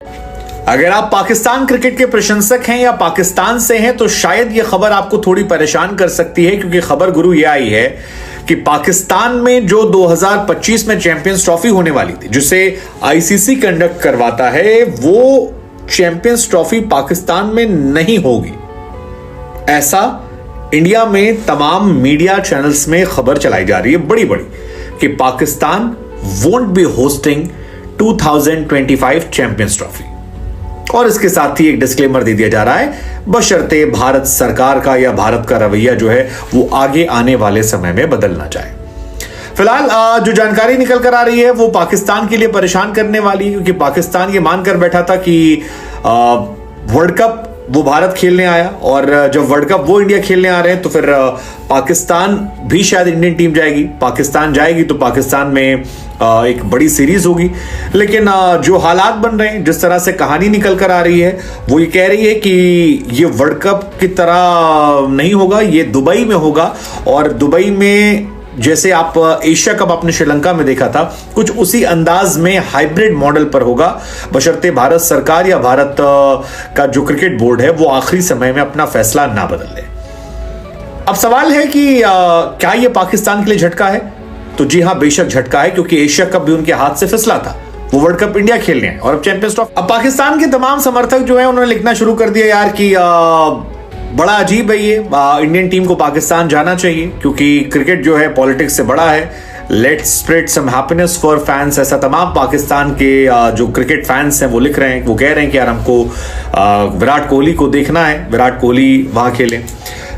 अगर आप पाकिस्तान क्रिकेट के प्रशंसक हैं या पाकिस्तान से हैं तो शायद यह खबर आपको थोड़ी परेशान कर सकती है, क्योंकि खबर गुरु यह आई है कि पाकिस्तान में जो 2025 में चैंपियंस ट्रॉफी होने वाली थी, जिसे आईसीसी कंडक्ट करवाता है, वो चैंपियंस ट्रॉफी पाकिस्तान में नहीं होगी। ऐसा इंडिया में तमाम मीडिया चैनल्स में खबर चलाई जा रही है बड़ी बड़ी कि Pakistan won't be hosting 2025 champions trophy. और इसके साथ ही एक डिस्क्लेमर दे दिया जा रहा है, बशर्ते भारत सरकार का या भारत का रवैया जो है वो आगे आने वाले समय में बदल ना जाए। फिलहाल जो जानकारी निकल कर आ रही है वो पाकिस्तान के लिए परेशान करने वाली है, क्योंकि पाकिस्तान ये मानकर बैठा था कि वर्ल्ड कप वो भारत खेलने आया, और जब वर्ल्ड कप वो इंडिया खेलने आ रहे हैं तो फिर पाकिस्तान भी शायद इंडियन टीम जाएगी। पाकिस्तान जाएगी तो पाकिस्तान में एक बड़ी सीरीज होगी। लेकिन जो हालात बन रहे हैं, जिस तरह से कहानी निकल कर आ रही है, वो ये कह रही है कि ये वर्ल्ड कप की तरह नहीं होगा, ये दुबई में होगा। और दुबई में जैसे आप एशिया कप आपने श्रीलंका में देखा था, कुछ उसी अंदाज में हाइब्रिड मॉडल पर होगा, बशर्ते भारत सरकार या भारत का जो क्रिकेट बोर्ड है वो आखिरी समय में अपना फैसला ना बदल ले। अब सवाल है कि क्या ये पाकिस्तान के लिए झटका है? तो जी हां, बेशक झटका है, क्योंकि एशिया कप भी उनके हाथ से फिसला था। वो वर्ल्ड कप इंडिया खेलने हैं और अब चैंपियंस ट्रॉफी। अब पाकिस्तान के तमाम समर्थक जो है उन्होंने लिखना शुरू कर दिया यार कि बड़ा अजीब है ये, इंडियन टीम को पाकिस्तान जाना चाहिए, क्योंकि क्रिकेट जो है पॉलिटिक्स से बड़ा है। Let's spread some happiness for fans. ऐसा तमाम पाकिस्तान के जो क्रिकेट फैंस हैं वो लिख रहे हैं, वो कह रहे हैं कि यार हमको विराट कोहली को देखना है, विराट कोहली वहां खेले।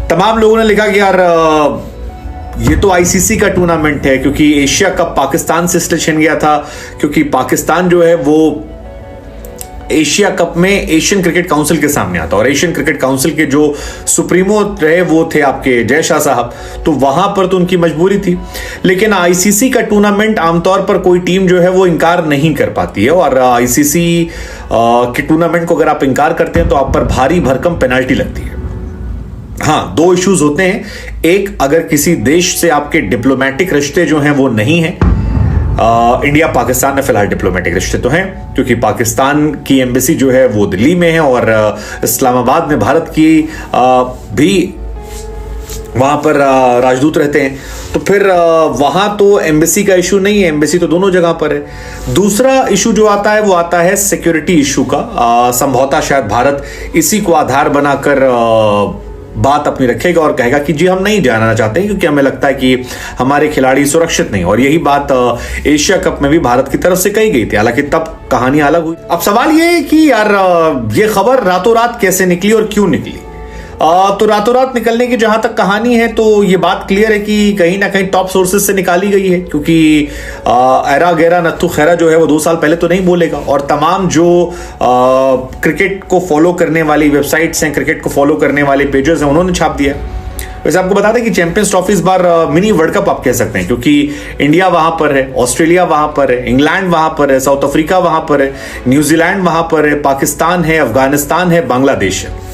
तमाम लोगों ने लिखा कि यार ये तो आईसीसी का टूर्नामेंट है, क्योंकि एशिया कप पाकिस्तान से इसलिए छिन गया था क्योंकि पाकिस्तान जो है वो एशिया कप में एशियन क्रिकेट काउंसिल के सामने आता, और एशियन क्रिकेट काउंसिल के जो सुप्रीमो रहे वो थे आपके जय शाह साहब, तो वहां पर तो उनकी मजबूरी थी। लेकिन आईसीसी का टूर्नामेंट आमतौर पर कोई टीम जो है वो इनकार नहीं कर पाती है, और आईसीसी के टूर्नामेंट को अगर आप इनकार करते हैं तो आप पर भारी भरकम पेनल्टी लगती है। हाँ, दो इश्यूज होते हैं। एक, अगर किसी देश से आपके डिप्लोमेटिक रिश्ते जो हैं वो नहीं है, इंडिया पाकिस्तान में फिलहाल डिप्लोमेटिक रिश्ते तो हैं, क्योंकि पाकिस्तान की एम्बेसी जो है वो दिल्ली में है, और इस्लामाबाद में भारत की भी वहां पर राजदूत रहते हैं। तो फिर वहां तो एम्बेसी का इशू नहीं है, एम्बेसी तो दोनों जगह पर है। दूसरा इशू जो आता है वो आता है सिक्योरिटी इशू का। संभवतः शायद भारत इसी को आधार बनाकर बात अपनी रखेगा और कहेगा कि जी हम नहीं जाना चाहते हैं, क्योंकि हमें लगता है कि हमारे खिलाड़ी सुरक्षित नहीं। और यही बात एशिया कप में भी भारत की तरफ से कही गई थी, हालांकि तब कहानी अलग हुई। अब सवाल ये है कि यार ये खबर रातों रात कैसे निकली और क्यों निकली? तो रातों रात निकलने की जहां तक कहानी है तो ये बात क्लियर है कि कहीं ना कहीं टॉप सोर्सेज से निकाली गई है, क्योंकि एरा गैरा नत्थु खैरा जो है वो 2 साल पहले तो नहीं बोलेगा, और तमाम जो क्रिकेट को फॉलो करने वाली वेबसाइट्स हैं, क्रिकेट को फॉलो करने वाले पेजेस हैं, उन्होंने छाप दिया। वैसे आपको बता दें कि चैंपियंस ट्रॉफी इस बार मिनी वर्ल्ड कप आप कह सकते हैं, क्योंकि इंडिया वहां पर है, ऑस्ट्रेलिया वहां पर है, इंग्लैंड वहां पर है, साउथ अफ्रीका वहां पर है, न्यूजीलैंड वहां पर है, पाकिस्तान है, अफगानिस्तान है, बांग्लादेश है।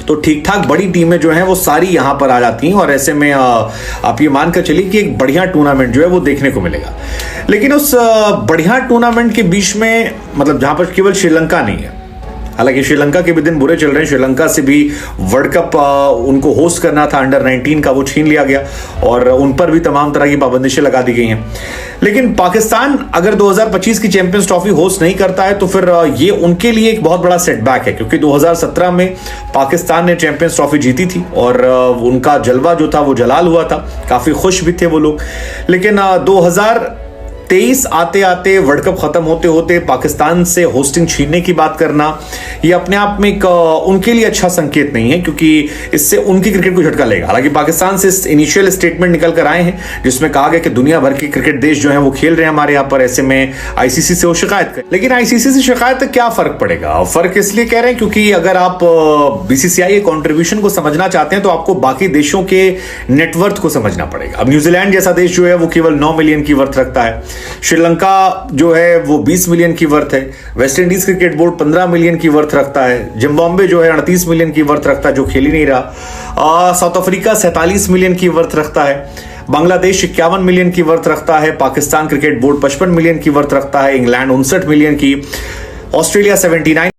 तो ठीक ठाक बड़ी टीमें जो हैं वो सारी यहां पर आ जाती हैं, और ऐसे में आप ये मानकर चलिए कि एक बढ़िया टूर्नामेंट जो है वो देखने को मिलेगा। लेकिन उस बढ़िया टूर्नामेंट के बीच में, मतलब जहां पर केवल श्रीलंका नहीं है, हालांकि श्रीलंका के भी दिन बुरे चल रहे हैं, श्रीलंका से भी वर्ल्ड कप उनको होस्ट करना था अंडर 19 का, वो छीन लिया गया, और उन पर भी तमाम तरह की पाबंदिशें लगा दी गई हैं। लेकिन पाकिस्तान अगर 2025 की चैंपियंस ट्रॉफी होस्ट नहीं करता है तो फिर ये उनके लिए एक बहुत बड़ा सेटबैक है, क्योंकि 2017 में पाकिस्तान ने चैंपियंस ट्रॉफी जीती थी, और उनका जलवा जो था वो जलाल हुआ था, काफी खुश भी थे वो लोग। लेकिन 2023 आते आते, वर्ल्ड कप खत्म होते होते पाकिस्तान से होस्टिंग छीनने की बात करना, ये अपने आप में एक उनके लिए अच्छा संकेत नहीं है, क्योंकि इससे उनकी क्रिकेट को झटका लेगा। हालांकि पाकिस्तान से इनिशियल स्टेटमेंट निकल कर आए हैं जिसमें कहा गया कि दुनिया भर के क्रिकेट देश जो है वो खेल रहे हैं हमारे यहाँ पर, ऐसे में आईसीसी से वो शिकायत करें। लेकिन आईसीसी से शिकायत क्या फर्क पड़ेगा? फर्क इसलिए कह रहे हैं क्योंकि अगर आप बीसीसीआई के कॉन्ट्रीब्यूशन को समझना चाहते हैं तो आपको बाकी देशों के नेटवर्थ को समझना पड़ेगा। अब न्यूजीलैंड जैसा देश जो है वो केवल 9 मिलियन की वर्थ रखता है, श्रीलंका जो है वो 20 मिलियन की वर्थ है, West Indies cricket board 15 million की वर्थ रखता है, जिम्बाब्वे जो है 38 मिलियन की वर्थ रखता है जो खेल ही नहीं रहा, साउथ अफ्रीका 47 मिलियन की वर्थ रखता है, बांग्लादेश 51 मिलियन की वर्थ रखता है, पाकिस्तान क्रिकेट बोर्ड 55 मिलियन की वर्थ रखता है, इंग्लैंड 59 मिलियन की। ऑस्ट्रेलिया 79।